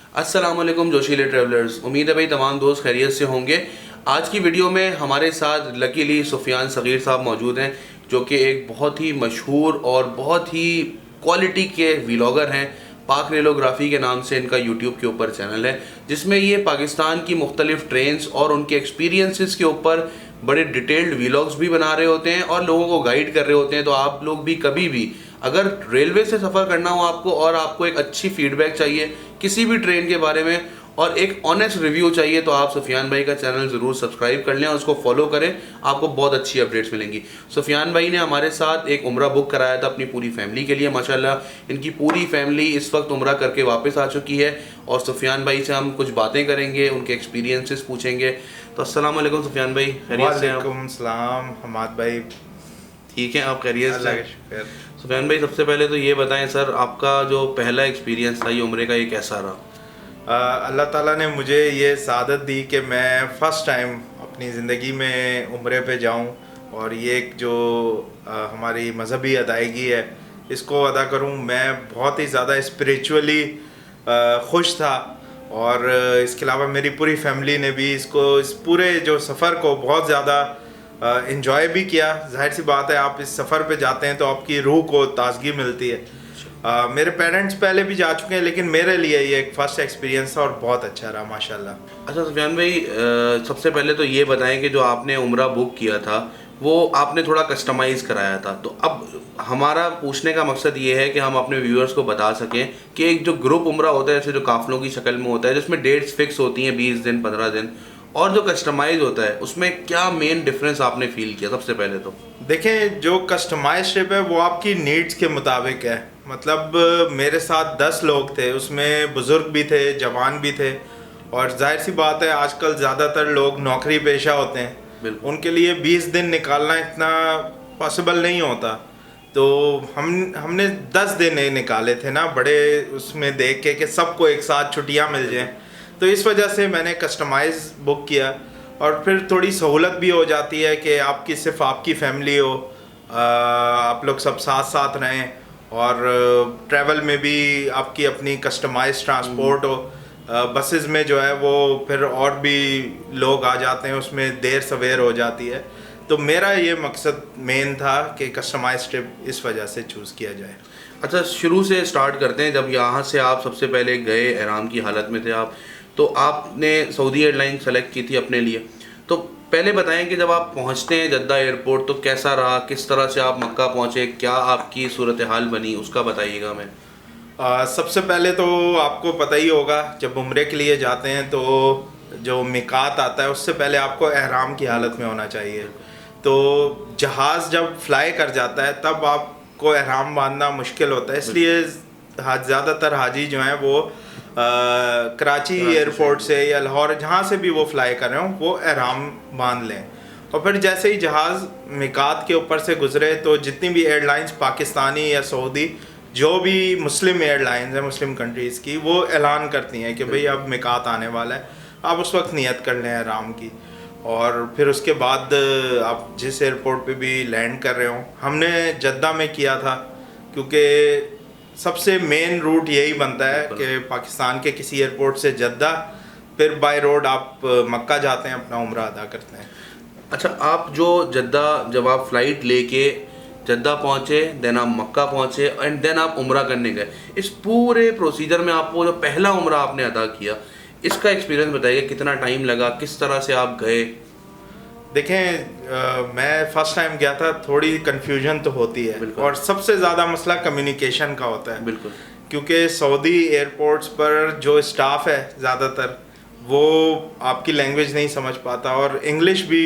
अस्सलामुअलैकुम जोशीले ट्रैवलर्स। उम्मीद है भाई तमाम दोस्त खैरियत से होंगे। आज की वीडियो में हमारे साथ लकीली सुफियान सगीर साहब मौजूद हैं, जो कि एक बहुत ही मशहूर और बहुत ही क्वालिटी के व्लॉगर हैं। पाक रेलोग्राफी के नाम से इनका यूट्यूब के ऊपर चैनल है, जिसमें ये पाकिस्तान की मुख्तलिफ ट्रेन्स और उनके एक्सपीरियंसेस के ऊपर बड़े डिटेल्ड व्लॉग्स भी बना रहे होते हैं और लोगों को गाइड कर रहे होते हैं। तो आप लोग भी कभी भी अगर रेलवे से सफ़र करना हो आपको, और आपको एक अच्छी फीडबैक चाहिए किसी भी ट्रेन के बारे में और एक ऑनेस्ट रिव्यू चाहिए, तो आप सुफियान भाई का चैनल ज़रूर सब्सक्राइब कर लें और उसको फॉलो करें। आपको बहुत अच्छी अपडेट्स मिलेंगी। सुफियान भाई ने हमारे साथ एक उम्रा बुक कराया था अपनी पूरी फैमिली के लिए। माशाल्लाह इनकी पूरी फैमिली इस वक्त उम्रा करके वापस आ चुकी है और सुफियान भाई से हम कुछ बातें करेंगे, उनके एक्सपीरियंसेस पूछेंगे। तो अस्सलाम वालेकुम सुफियान भाई, खैरियत से हैं? वालेकुम सलाम हमाद भाई। ठीक है, आप खैरियत अल्लाह से? का शुक्र। सुफियान भाई सबसे पहले तो ये बताएं सर, आपका जो पहला एक्सपीरियंस था ये उम्रे का, ये कैसा रहा? अल्लाह ताला ने मुझे ये सादत दी कि मैं फ़र्स्ट टाइम अपनी ज़िंदगी में उम्रे पे जाऊं और ये एक जो हमारी मज़हबी अदायगी है इसको अदा करूं। मैं बहुत ही ज़्यादा स्पिरिचुअली खुश था और इसके अलावा मेरी पूरी फैमिली ने भी इस पूरे जो सफ़र को बहुत ज़्यादा इंजॉय भी किया। जाहिर सी बात है, आप इस सफ़र पे जाते हैं तो आपकी रूह को ताजगी मिलती है। मेरे पेरेंट्स पहले भी जा चुके हैं, लेकिन मेरे लिए ये एक फ़र्स्ट एक्सपीरियंस था और बहुत अच्छा रहा माशाल्लाह। अच्छा सुफियान भाई, सबसे पहले तो ये बताएं कि जो आपने उम्रा बुक किया था वो आपने थोड़ा कस्टमाइज़ कराया था। तो अब हमारा पूछने का मकसद ये है कि हम अपने व्यूअर्स को बता सकें कि एक जो ग्रुप उम्रा होता है, जैसे जो काफ़िलों की शक्ल में होता है, जिसमें डेट्स फिक्स होती हैं 20 दिन 15 दिन, और जो कस्टमाइज होता है उसमें क्या मेन डिफरेंस आपने फील किया? सबसे पहले तो देखें, जो कस्टमाइज ट्रिप है वो आपकी नीड्स के मुताबिक है। मतलब मेरे साथ 10 लोग थे, उसमें बुज़ुर्ग भी थे, जवान भी थे, और जाहिर सी बात है आजकल ज़्यादातर लोग नौकरी पेशा होते हैं, उनके लिए 20 दिन निकालना इतना पॉसिबल नहीं होता। तो हमने 10 दिन निकाले थे ना, बड़े उसमें देख के कि सबको एक साथ छुट्टियाँ मिल जाएँ। तो इस वजह से मैंने कस्टमाइज़ बुक किया और फिर थोड़ी सहूलत भी हो जाती है कि आपकी सिर्फ आपकी फैमिली हो, आप लोग सब साथ साथ रहें, और ट्रैवल में भी आपकी अपनी कस्टमाइज ट्रांसपोर्ट हो। बसेस में जो है वो फिर और भी लोग आ जाते हैं, उसमें देर सवेर हो जाती है। तो मेरा ये मकसद मेन था कि कस्टमाइज ट्रिप इस वजह से चूज़ किया जाए। अच्छा, शुरू से स्टार्ट करते हैं। जब यहाँ से आप सबसे पहले गए, एहराम की हालत में थे आप, तो आपने सऊदी एयरलाइन सेलेक्ट की थी अपने लिए। तो पहले बताएं कि जब आप पहुँचते हैं जद्दा एयरपोर्ट तो कैसा रहा, किस तरह से आप मक्का पहुँचे, क्या आपकी सूरत हाल बनी, उसका बताइएगा। मैं सबसे पहले तो आपको पता ही होगा, जब उम्रे के लिए जाते हैं तो जो मिकात आता है उससे पहले आपको एहराम की हालत में होना चाहिए। तो जहाज़ जब फ्लाई कर जाता है तब आपको एहराम बांधना मुश्किल होता है, इसलिए ज़्यादातर हाजी जो हैं वो कराची एयरपोर्ट से या लाहौर, जहाँ से भी वो फ्लाई कर रहे हो, वो एहराम बांध लें। और फिर जैसे ही जहाज़ मिकात के ऊपर से गुजरे तो जितनी भी एयरलाइंस पाकिस्तानी या सऊदी, जो भी मुस्लिम एयरलाइंस हैं मुस्लिम कंट्रीज़ की, वो ऐलान करती हैं कि भाई अब मिकात आने वाला है, आप उस वक्त नियत कर लें एहराम की। और फिर उसके बाद आप जिस एयरपोर्ट पे भी लैंड कर रहे हो, हमने जद्दा में किया था क्योंकि सबसे मेन रूट यही बनता है कि पाकिस्तान के किसी एयरपोर्ट से जद्दा, फिर बाय रोड आप मक्का जाते हैं, अपना उम्रा अदा करते हैं। अच्छा, आप जो जद्दा, जब आप फ़्लाइट लेके जद्दा पहुँचे, देन आप मक्का पहुँचे एंड देन आप उम्रा करने गए, इस पूरे प्रोसीजर में आपको जो पहला उम्रा आपने अदा किया, इसका एक्सपीरियंस बताइए। कितना टाइम लगा, किस तरह से आप गए? देखें, मैं फ़र्स्ट टाइम गया था, थोड़ी कन्फ्यूजन तो होती है, और सबसे ज़्यादा मसला कम्युनिकेशन का होता है। बिल्कुल, क्योंकि सऊदी एयरपोर्ट्स पर जो स्टाफ है ज़्यादातर वो आपकी लैंग्वेज नहीं समझ पाता, और इंग्लिश भी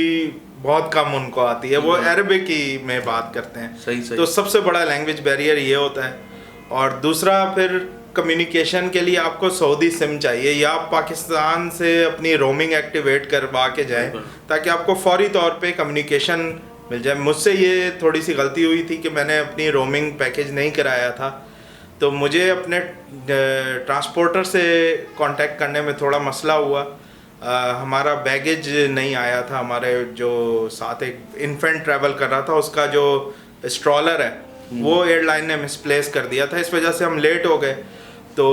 बहुत कम उनको आती है, वो अरबिक ही में बात करते हैं। सही। तो सबसे बड़ा लैंग्वेज बैरियर ये होता है। और दूसरा, फिर कम्युनिकेशन के लिए आपको सऊदी सिम चाहिए, या आप पाकिस्तान से अपनी रोमिंग एक्टिवेट करवा के जाएं ताकि आपको फौरी तौर पे कम्युनिकेशन मिल जाए। मुझसे ये थोड़ी सी गलती हुई थी कि मैंने अपनी रोमिंग पैकेज नहीं कराया था, तो मुझे अपने ट्रांसपोर्टर से कांटेक्ट करने में थोड़ा मसला हुआ। हमारा बैगेज नहीं आया था, हमारे जो साथ एक इन्फेंट ट्रैवल कर रहा था उसका जो स्ट्रॉलर है वो एयरलाइन ने मिसप्लेस कर दिया था, इस वजह से हम लेट हो गए। तो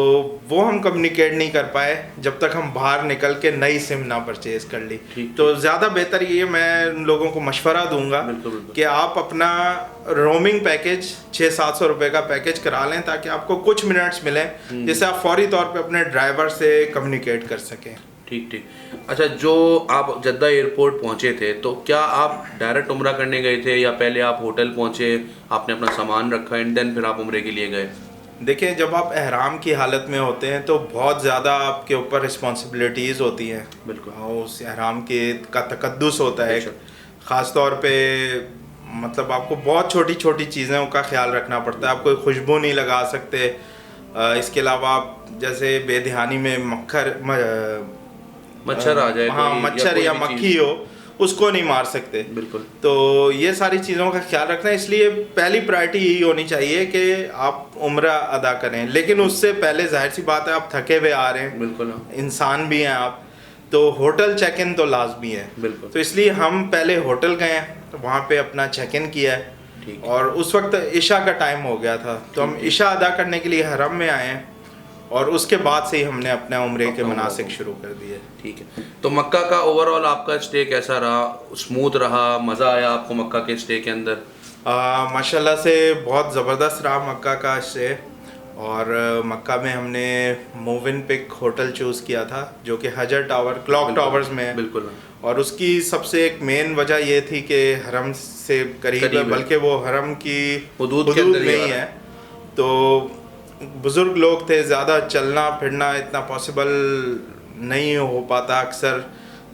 वो हम कम्युनिकेट नहीं कर पाए जब तक हम बाहर निकल के नई सिम ना परचेज कर ली। तो ज़्यादा बेहतर ये मैं उन लोगों को मशवरा दूंगा कि आप अपना रोमिंग पैकेज 600-700 रुपये का पैकेज करा लें, ताकि आपको कुछ मिनट्स मिलें जिससे आप फौरी तौर पे अपने ड्राइवर से कम्युनिकेट कर सकें। ठीक ठीक। अच्छा, जो आप जद्दा एयरपोर्ट पहुंचे थे तो क्या आप डायरेक्ट उम्रा करने गए थे या पहले आप होटल पहुंचे, आपने अपना सामान रखा एंड देन फिर आप उम्रे के लिए गए? देखिए, जब आप एहराम की हालत में होते हैं तो बहुत ज़्यादा आपके ऊपर रिस्पॉन्सिबिलिटीज़ होती हैं। बिल्कुल। उस एहराम का तकद्दुस होता है, ख़ास तौर पे मतलब आपको बहुत छोटी छोटी चीज़ों का ख्याल रखना पड़ता है। आप कोई खुशबू नहीं लगा सकते। इसके अलावा आप जैसे बेध्यानी में मच्छर आ जाए, हाँ, मच्छर या मक्खी हो, उसको नहीं मार सकते। बिल्कुल। तो ये सारी चीज़ों का ख्याल रखना है, इसलिए पहली प्रायोरिटी यही होनी चाहिए कि आप उम्रा अदा करें। लेकिन उससे पहले जाहिर सी बात है, आप थके हुए आ रहे हैं, बिल्कुल, इंसान भी हैं आप, तो होटल चेक इन तो लाजमी है। बिल्कुल। तो इसलिए हम पहले होटल गए हैं, तो वहाँ पे अपना चेक इन किया है, और उस वक्त इशा का टाइम हो गया था, तो हम इशा अदा करने के लिए हरम में आए हैं, और उसके बाद से ही हमने अपने उम्रे के मनासिक शुरू कर दिए। ठीक है। तो मक्का का ओवरऑल आपका स्टे कैसा रहा? स्मूथ रहा? मज़ा आया आपको मक्का के स्टे के अंदर? माशाल्लाह से बहुत ज़बरदस्त रहा मक्का का स्टे। और मक्का में हमने Movenpick hotel choose किया था, जो कि हजर टावर क्लॉक टावर्स में है। बिल्कुल। और उसकी सबसे एक मेन वजह ये थी कि हरम से करीब है, बल्कि वो हरम की हुदूद में ही है। तो बुज़ुर्ग लोग थे, ज़्यादा चलना फिरना इतना पॉसिबल नहीं हो पाता अक्सर,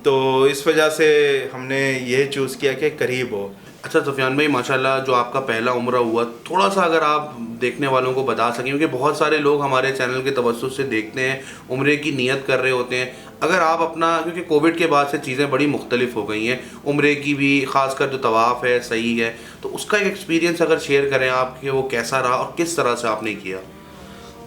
तो इस वजह से हमने ये चूज़ किया कि करीब हो। अच्छा सुफियान भाई, माशाल्लाह जो आपका पहला उम्रा हुआ, थोड़ा सा अगर आप देखने वालों को बता सकें, क्योंकि बहुत सारे लोग हमारे चैनल के तवज्जुह से देखते हैं, उम्रे की नियत कर रहे होते हैं, अगर आप अपना, क्योंकि कोविड के बाद से चीज़ें बड़ी मुख्तलिफ हो गई हैं, उम्रे की भी ख़ासकर जो तवाफ़ है सही है, तो उसका एक एक्सपीरियंस अगर शेयर करें आप कि वो कैसा रहा और किस तरह से आपने किया?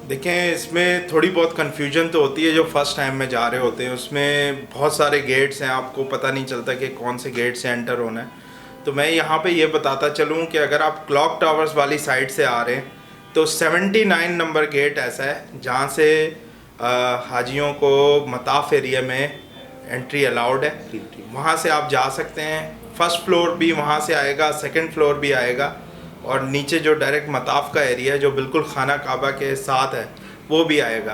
देखें, इसमें थोड़ी बहुत कन्फ्यूजन तो होती है। जो फर्स्ट टाइम में जा रहे होते हैं उसमें बहुत सारे गेट्स हैं, आपको पता नहीं चलता कि कौन से गेट से एंटर होना है। तो मैं यहाँ पे ये बताता चलूँ कि अगर आप क्लॉक टावर्स वाली साइड से आ रहे हैं तो 79 नंबर गेट ऐसा है जहाँ से हाजियों को मताफ एरिया में एंट्री अलाउड है। वहाँ से आप जा सकते हैं। फर्स्ट फ्लोर भी वहाँ से आएगा, सेकंड फ्लोर भी आएगा, और नीचे जो डायरेक्ट मताफ का एरिया है जो बिल्कुल खाना काबा के साथ है वो भी आएगा।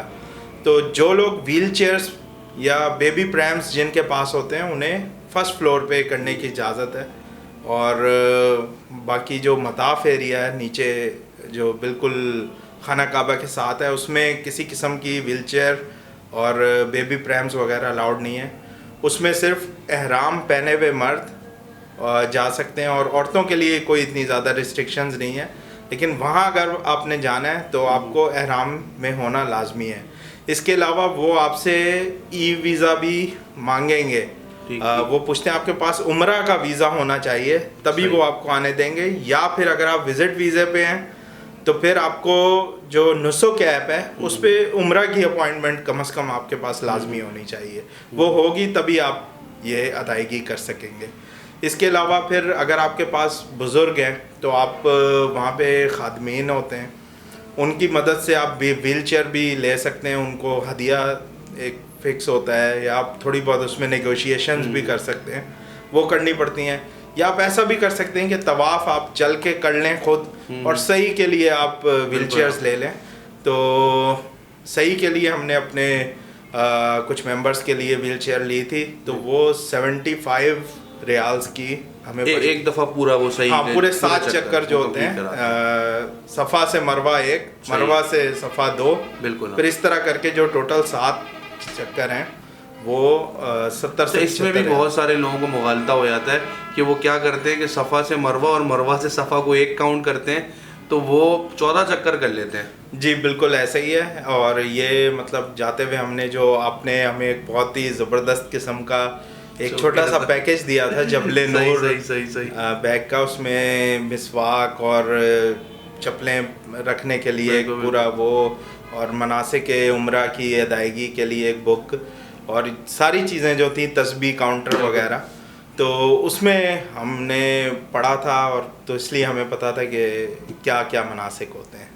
तो जो लोग व्हील चेयर्स या बेबी प्रैम्स जिनके पास होते हैं उन्हें फ़र्स्ट फ्लोर पे करने की इजाज़त है, और बाकी जो मताफ एरिया है नीचे जो बिल्कुल खाना काबा के साथ है उसमें किसी किस्म की व्हील चेयर और बेबी प्रैम्स वगैरह अलाउड नहीं है। उसमें सिर्फ एहराम पहने हुए मर्द जा सकते हैं, और औरतों के लिए कोई इतनी ज़्यादा रिस्ट्रिक्शंस नहीं है। लेकिन वहाँ अगर आपने जाना है तो आपको एहराम में होना लाजमी है। इसके अलावा वो आपसे ई वीज़ा भी मांगेंगे। वो पूछते हैं आपके पास उम्रा का वीज़ा होना चाहिए, तभी वो आपको आने देंगे, या फिर अगर आप विज़िट वीज़े पे हैं तो फिर आपको जो नुसुक ऐप है उस पर उम्रा की अपॉइंटमेंट कम से कम आपके पास लाजमी होनी चाहिए। वो होगी तभी आप ये अदायगी कर सकेंगे। इसके अलावा फिर अगर आपके पास बुज़ुर्ग हैं तो आप वहाँ पे खादमीन होते हैं, उनकी मदद से आप भी व्हील चेयर भी ले सकते हैं। उनको हदिया एक फ़िक्स होता है, या आप थोड़ी बहुत उसमें नेगोशिएशंस भी कर सकते हैं, वो करनी पड़ती हैं। या आप ऐसा भी कर सकते हैं कि तवाफ़ आप चल के कर लें खुद, और सही के लिए आप व्हील चेयर्स ले लें। तो सही के लिए हमने अपने कुछ मेंबर्स के लिए व्हील चेयर ली थी, तो वो 75 रियाल्स की हमें एक दफ़ा पूरा वो सही, हाँ, पूरे 7 चक्कर जो होते हैं, सफ़ा से मरवा 1, मरवा से सफ़ा 2, बिल्कुल, फिर इस तरह करके जो टोटल 7 चक्कर हैं वो 70 से। इसमें भी बहुत सारे लोगों को मुगालता हो जाता है कि वो क्या करते हैं कि सफ़ा से मरवा और मरवा से सफ़ा को एक काउंट करते हैं, तो वो 14 चक्कर कर लेते हैं। जी बिल्कुल ऐसा ही है। और ये मतलब जाते हुए हमने जो आपने हमें एक बहुत ही ज़बरदस्त किस्म का एक छोटा सा पैकेज दिया था जबले नूर सही बैग का, उसमें मिसवाक और चप्पलें रखने के लिए एक पूरा वो, और मनासिक उम्रा की अदायगी के लिए एक बुक, और सारी चीज़ें जो थी तस्बीह काउंटर वगैरह, तो उसमें हमने पढ़ा था, और तो इसलिए हमें पता था कि क्या क्या मनासिक होते हैं।